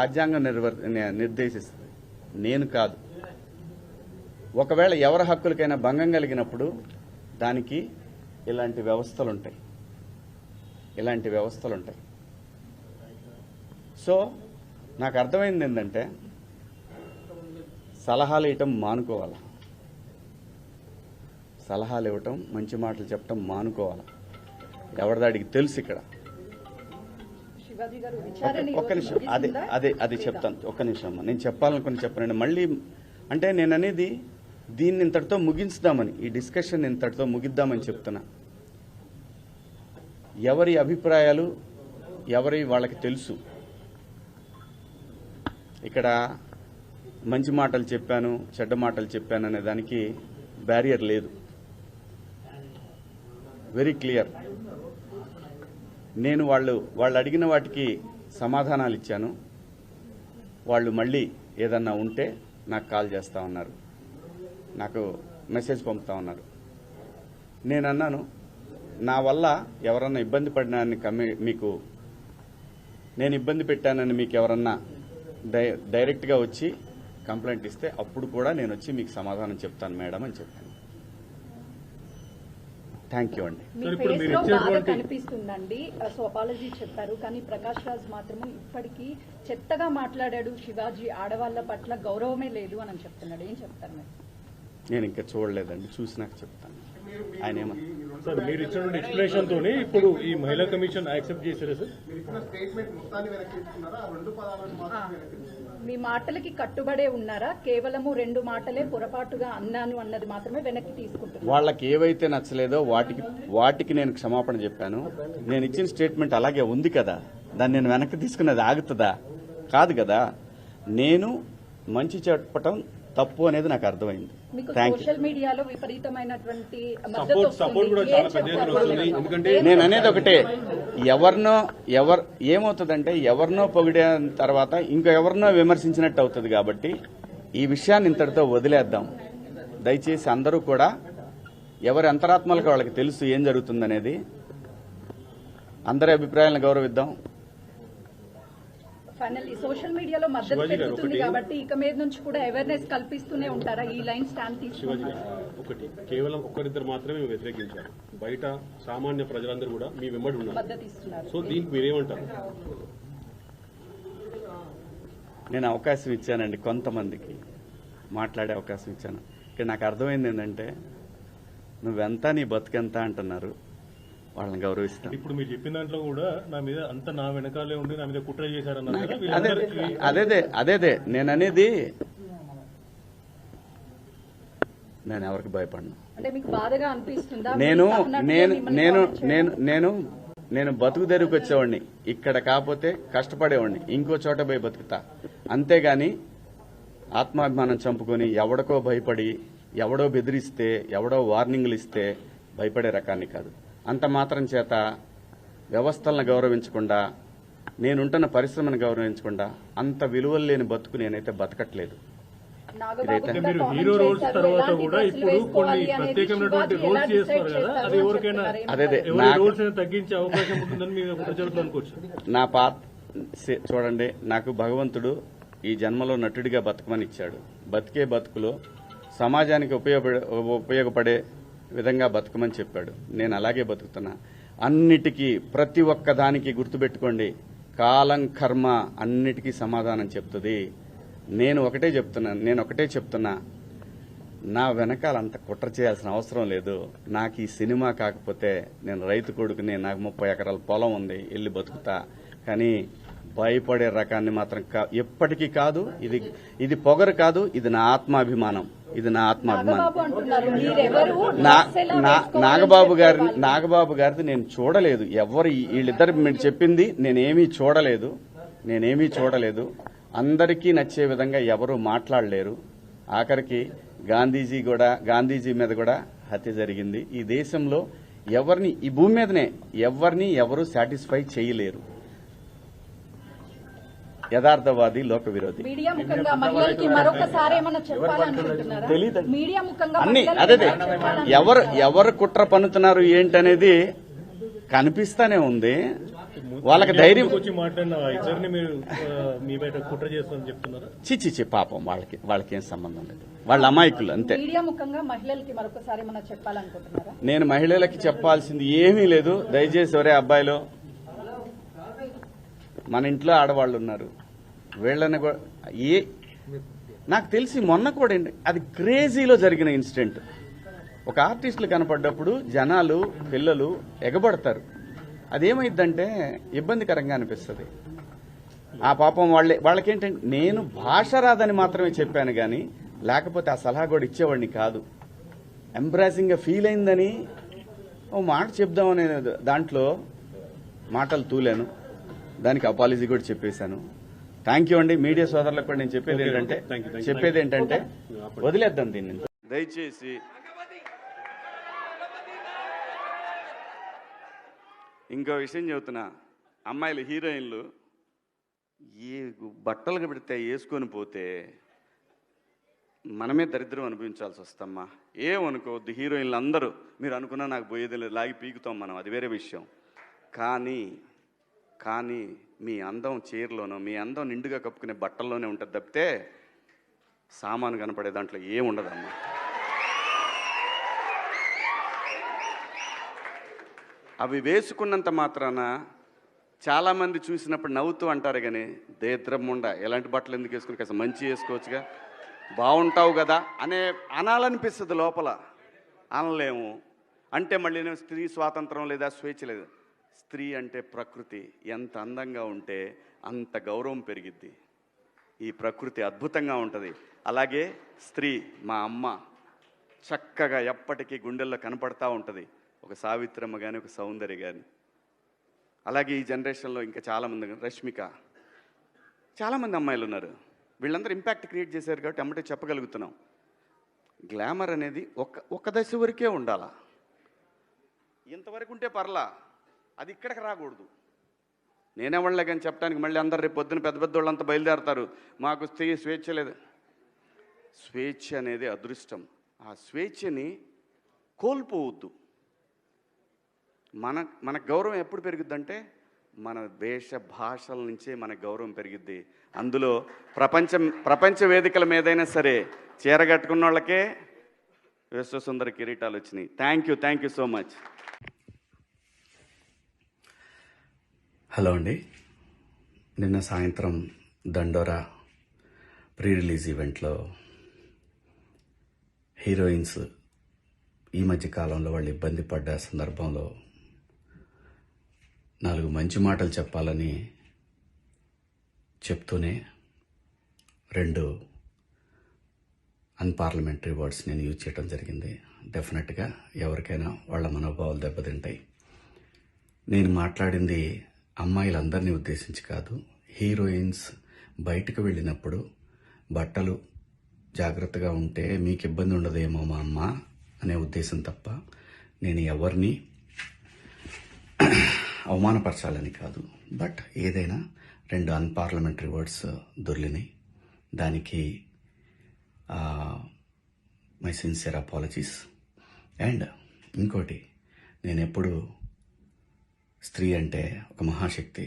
రాజ్యాంగం నిర్దేశిస్తుంది, నేను కాదు. ఒకవేళ ఎవరి హక్కులకైనా భంగం కలిగినప్పుడు దానికి ఇలాంటి వ్యవస్థలుంటాయి. సో నాకు అర్థమైంది ఏంటంటే సలహాలు ఇవ్వటం మానుకోవాలి, సలహాలు ఇవ్వటం, మంచి మాటలు చెప్పటం మానుకోవాలి. ఎవరిదాడికి తెలుసు ఇక్కడ. ఒక్క నిమిషం, అదే చెప్తాను. ఒక్క నిమిషం అమ్మా, నేను చెప్పాలనుకుని చెప్పనండి. మళ్ళీ అంటే నేను అనేది దీన్ని ఇంతటితో ముగించుదామని, ఈ డిస్కషన్ ఇంతటితో ముగిద్దామని చెప్తున్నా. ఎవరి అభిప్రాయాలు వాళ్ళకి తెలుసు. ఇక్కడ మంచి మాటలు చెప్పాను, చెడ్డ మాటలు చెప్పాను అనే దానికి బ్యారియర్ లేదు. Very clear. నేను వాళ్ళు అడిగిన వాటికి సమాధానాలు ఇచ్చాను. వాళ్ళు మళ్ళీ ఏదన్నా ఉంటే నాకు కాల్ చేస్తా ఉన్నారు, నాకు మెసేజ్ పంపుతా ఉన్నారు. నేను అన్నాను, నా వల్ల ఎవరన్నా ఇబ్బంది పడినాన్ని నేను ఇబ్బంది పెట్టానని మీకు ఎవరన్నా డైరెక్ట్గా వచ్చి కంప్లైంట్ ఇస్తే అప్పుడు కూడా నేను వచ్చి మీకు సమాధానం చెప్తాను మేడం అని చెప్పాను. థ్యాంక్ యూ అండి. కనిపిస్తుందండి. సో అపాలజీ చెప్పారు, కానీ ప్రకాష్ రాజ్ మాత్రము ఇప్పటికీ చెత్తగా మాట్లాడాడు. శివాజీ ఆడవాళ్ల పట్ల గౌరవమే లేదు అని చెప్తున్నాడు. ఏం చెప్తారు మీరు? నేను ఇంకా చూడలేదండి, చూసినాక చెప్తాను. ఆయన సార్ మీరు ఇచ్చిన ఎక్స్ప్లెనేషన్ తోనే ఇప్పుడు ఈ మహిళా కమిషన్ యాక్సెప్ట్ చేశారా సార్? మీ మాటలకి కట్టుబడే ఉన్నారా? కేవలము 2 మాటలే పొరపాటుగా అన్నాను అన్నది మాత్రమే వెనక్కి తీసుకుంటున్నారు. వాళ్ళకి ఏవైతే నచ్చలేదో వాటికి నేను క్షమాపణ చెప్పాను. నేను ఇచ్చిన స్టేట్మెంట్ అలాగే ఉంది కదా, దాన్ని నేను వెనక్కి తీసుకున్నది ఆగుతుందా? కాదు కదా. నేను మంచి చెప్పటం తప్పు అనేది నాకు అర్థమైంది. సోషల్ మీడియాలో విపరీతమైనటువంటి నేను అనేది ఒకటే, ఏమవుతుందంటే ఎవరినో పొగిడే తర్వాత ఇంకెవరినో విమర్శించినట్టు అవుతుంది. కాబట్టి ఈ విషయాన్ని ఇంతటితో వదిలేద్దాం. దయచేసి అందరూ కూడా ఎవరి అంతరాత్మలకు వాళ్ళకి తెలుసు ఏం జరుగుతుందనేది. అందరి అభిప్రాయాలను గౌరవిద్దాం. ఫైనల్లీ సోషల్ మీడియాలో మద్దతు పెరుగుతుంది కాబట్టి ఇక మీద నుంచి కూడా అవేర్నెస్ కల్పిస్తూనే ఉంటారా? ఈ లైన్ స్టాండ్ తీసుకుంటారా? ఒకటి కేవలం ఒక్కరిద్దరు మాత్రమే వ్యతిరేకించారు, బయట సామాన్య ప్రజలందరూ కూడా మీ వెంబడి ఉన్నారు, మద్దతు ఇస్తున్నారు. సో దీనికి మీరేమంటారు? నేను అవకాశం ఇచ్చానండి, కొంతమందికి మాట్లాడే అవకాశం ఇచ్చాను. ఇక్కడ నాకు అర్థమైంది ఏంటంటే నువ్వెంత నీ బతుకెంత అంటున్నారు, వాళ్ళని గౌరవిస్తాను. ఇప్పుడు మీరు చెప్పిన దాంట్లో కూడా నా మీద అంత నా వెనకాలే ఉండి నా మీద కుట్ర చేశారన్నారు. అదే నేను అనేది. నేను ఎవరికి భయపడను. నేను బతుకు తెరువుకి వచ్చేవాడిని, ఇక్కడ కాకపోతే కష్టపడేవాడిని, ఇంకో చోట పోయి బతుకుతా. అంతేగాని ఆత్మాభిమానం చంపుకొని ఎవడికో భయపడి, ఎవడో బెదిరిస్తే, ఎవడో వార్నింగ్లు ఇస్తే భయపడే రకాన్ని కాదు. అంత మాత్రం చేత వ్యవస్థలను గౌరవించకుండా, నేనుంటున్న పరిశ్రమను గౌరవించకుండా అంత విలువలు లేని బతుకు నేనైతే బతకట్లేదు. నా పాత చూడండి, నాకు భగవంతుడు ఈ జన్మలో నటుడిగా బతకమని ఇచ్చాడు. బతికే బతుకులో సమాజానికి ఉపయోగపడే విధంగా బతకమని చెప్పాడు. నేను అలాగే బతుకుతున్నా. అన్నిటికీ ప్రతి ఒక్క దానికి గుర్తుపెట్టుకోండి, కాలం కర్మ అన్నిటికీ సమాధానం చెప్తుంది. నేను ఒకటే చెప్తున్నా, నా వెనకాల అంత కుట్ర చేయాల్సిన అవసరం లేదు. నాకు ఈ సినిమా కాకపోతే నేను రైతు కొడుకుని, నాకు 30 ఎకరాల పొలం ఉంది, వెళ్ళి బతుకుతా. కానీ భయపడే రకాన్ని మాత్రం ఎప్పటికీ కాదు. ఇది పొగరు కాదు, ఇది నా ఆత్మాభిమానం. నాగబాబు గారిది నేను చూడలేదు. వీళ్ళిద్దరు మీరు చెప్పింది నేనేమీ చూడలేదు. అందరికీ నచ్చే విధంగా ఎవరు మాట్లాడలేరు. ఆఖరికి గాంధీజీ మీద కూడా హత్య జరిగింది. ఈ దేశంలో ఈ భూమి మీదనే ఎవరు సాటిస్ఫై చేయలేరు. యథార్థవాది, లోక విరోధి. అన్ని అదే ఎవరు కుట్ర పన్నుతున్నారు ఏంటనేది కనిపిస్తానే ఉంది. వాళ్ళకి ధైర్యం వచ్చి మాట్లాడిన ఇద్దరిని మీరు మీ బయట కుట్ర చేస్తామని చెప్తున్నారా? చిచ్చి పాపం వాళ్ళకి ఏం సంబంధం లేదు, వాళ్ళ అమాయకులు అంతే. మీడియా ముఖంగా మహిళలకి మరొకసారి మనం చెప్పాలనుకుంటున్నారా? నేను మహిళలకి చెప్పాల్సింది ఏమీ లేదు. దయచేసి ఒరే అబ్బాయిలో, మన ఇంట్లో ఆడవాళ్ళు ఉన్నారు, వీళ్ళని నాకు తెలిసి మొన్న కూడా అది క్రేజీలో జరిగిన ఇన్సిడెంట్. ఒక ఆర్టిస్టులు కనపడ్డప్పుడు జనాలు పిల్లలు ఎగబడతారు. అదేమైందంటే ఇబ్బందికరంగా అనిపిస్తుంది. ఆ పాపం వాళ్ళకేంటంటే నేను భాష రాదని మాత్రమే చెప్పాను కానీ లేకపోతే ఆ సలహా కూడా ఇచ్చేవాడిని కాదు. ఎంబ్రాసింగ్గా ఫీల్ అయిందని ఓ మాట చెప్దామనే దాంట్లో మాటలు తూలాను. దానికి అపాలజీ కూడా చెప్పేశాను. థ్యాంక్ యూ అండి. మీడియా సోదరులకు కూడా నేను చెప్పేది ఏంటంటే వదిలేద్దాం దీన్ని. దయచేసి ఇంకో విషయం చెబుతున్నా, అమ్మాయిలు హీరోయిన్లు ఏ బట్టలు పెడితే వేసుకొని పోతే మనమే దరిద్రం అనిపించాల్సి వస్తమ్మా. ఏమనుకోవద్దు, హీరోయిన్లు అందరూ మీరు అనుకున్నా నాకు పోయేది లేదు, లాగి పీకుతాం మనం, అది వేరే విషయం. కానీ మీ అందం చీరలోనో మీ అందం నిండుగా కప్పుకునే బట్టల్లోనే ఉంటుంది తప్పితే సామాను కనపడే దాంట్లో ఏముండదమ్మా. అవి వేసుకున్నంత మాత్రాన చాలామంది చూసినప్పుడు నవ్వుతూ అంటారు కానీ దేద్రమ్ముండ ఎలాంటి బట్టలు ఎందుకు వేసుకుని కాస్త మంచి వేసుకోవచ్చుగా, బాగుంటావు కదా అనాలనిపిస్తుంది లోపల. అనలేము. అంటే మళ్ళీ స్త్రీ స్వాతంత్రం లేదా స్వేచ్ఛ లేదు. స్త్రీ అంటే ప్రకృతి, ఎంత అందంగా ఉంటే అంత గౌరవం పెరిగిద్ది. ఈ ప్రకృతి అద్భుతంగా ఉంటుంది. అలాగే స్త్రీ మా అమ్మ చక్కగా ఎప్పటికీ గుండెల్లో కనపడతా ఉంటుంది. ఒక సావిత్రమ్మ కానీ ఒక సౌందర్య కానీ. అలాగే ఈ జనరేషన్లో ఇంకా చాలామంది, రష్మిక, చాలామంది అమ్మాయిలు ఉన్నారు. వీళ్ళందరూ ఇంపాక్ట్ క్రియేట్ చేశారు కాబట్టి అమ్మటే చెప్పగలుగుతున్నాం. గ్లామర్ అనేది ఒక దశ వరకే ఉండాలా. ఇంతవరకు ఉంటే పర్లా, అది ఇక్కడికి రాకూడదు. నేనేవాళ్ళే కానీ చెప్పడానికి మళ్ళీ అందరు రేపు పొద్దున పెద్ద పెద్ద వాళ్ళంతా బయలుదేరతారు, మాకు స్వేచ్ఛ లేదు. స్వేచ్ఛ అనేది అదృష్టం. ఆ స్వేచ్ఛని కోల్పోవద్దు. మన గౌరవం ఎప్పుడు పెరుగుద్దంటే మన వేష భాషల నుంచే మన గౌరవం పెరిగిద్ది. అందులో ప్రపంచ వేదికల మీదైనా సరే చీరగట్టుకున్న వాళ్ళకే విశ్వసుందర కిరీటాలు వచ్చినాయి. Thank you so much. Hello అండి. నిన్న సాయంత్రం దండోరా ప్రీ రిలీజ్ ఈవెంట్లో హీరోయిన్స్ ఈ మధ్య కాలంలో వాళ్ళు ఇబ్బంది పడ్డ సందర్భంలో 4 మంచి మాటలు చెప్పాలని చెప్తూనే 2 అన్పార్లమెంటరీ వర్డ్స్ నేను యూజ్ చేయడం జరిగింది. డెఫినెట్గా ఎవరికైనా వాళ్ళ మనోభావాలు దెబ్బతింటాయి. నేను మాట్లాడింది అమ్మాయిలందరినీ ఉద్దేశించి కాదు. హీరోయిన్స్ బయటకు వెళ్ళినప్పుడు బట్టలు జాగ్రత్తగా ఉంటే మీకు ఇబ్బంది ఉండదేమో మా అమ్మ అనే ఉద్దేశం తప్ప నేను ఎవరిని అవమానపరచాలని కాదు. బట్ ఏదైనా 2 అన్పార్లమెంటరీ వర్డ్స్ దొర్లినాయి. దానికి మై సిన్సియర్ అపాలజీస్. అండ్ ఇంకోటి, నేను ఎప్పుడు స్త్రీ అంటే ఒక మహాశక్తి,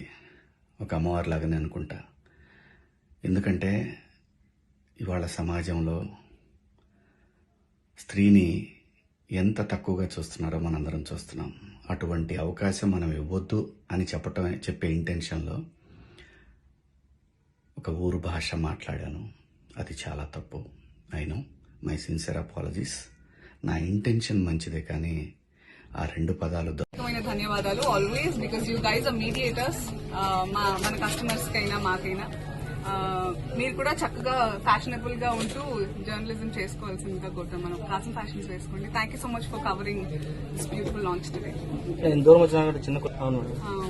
ఒక అమ్మవారిలాగానే అనుకుంటా. ఎందుకంటే ఇవాళ సమాజంలో స్త్రీని ఎంత తక్కువగా చూస్తున్నారో మనందరం చూస్తున్నాం. అటువంటి అవకాశం మనం ఇవ్వద్దు అని చెప్పే ఇంటెన్షన్లో ఒక ఊరు భాష మాట్లాడాను. అది చాలా తప్పు. I know, my sincere apologies. నా ఇంటెన్షన్ మంచిదే కానీ ఆ 2 పదాలు ధన్యవాదాలు always, because you guys are mediators. మన కస్టమర్స్ కైనా మాకైనా మీరు కూడా చక్కగా ఫ్యాషనబుల్ గా ఉంటూ జర్నలిజం చేసుకోవాల్సిందిగా కోరుతాం. మనం కాసం ఫ్యాషన్స్ వేసుకోండి. Thank you so much for covering this beautiful launch today.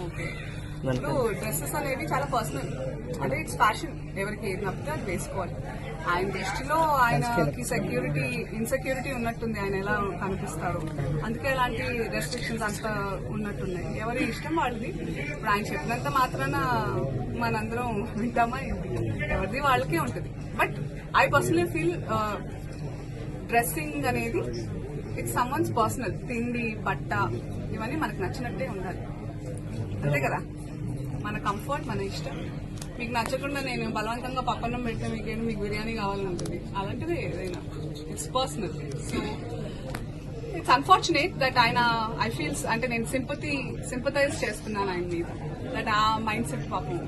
Okay, ఇప్పుడు డ్రెస్సెస్ అనేవి చాలా పర్సనల్, అంటే ఇట్స్ ఫ్యాషన్. ఎవరికి ఏది నప్పితే అది వేసుకోవాలి. ఆయన దృష్టిలో ఆయనకి ఇన్సెక్యూరిటీ ఉన్నట్టుంది, ఆయన ఎలా కనిపిస్తారు, అందుకే ఇలాంటి రెస్ట్రిక్షన్స్ అంతా ఉన్నట్టున్నాయి. ఎవరి ఇష్టం వాళ్ళది. ఇప్పుడు ఆయన చెప్పినంత మాత్రాన మనందరం వింటామా? ఎవరిది వాళ్ళకే ఉంటుంది. But I personally feel dressing అనేది ఇట్స్ సమ్వన్స్ పర్సనల్. తిండి, బట్ట ఇవన్నీ మనకు నచ్చినట్టే ఉండాలి, అంతే కదా. మన కంఫర్ట్ మన ఇష్టం. మీకు నచ్చకుండా నేను బలవంతంగా పక్కన పెడితే మీకు బిర్యానీ కావాలని ఉంటుంది. అలాంటిది ఏదైనా it's personal. So it's unfortunate that ఆయన ఐ ఫీల్స్ అంటే నేను సింపథైజ్ చేస్తున్నాను ఆయన మీద, దట్ ఆ మైండ్ సెట్ పాపం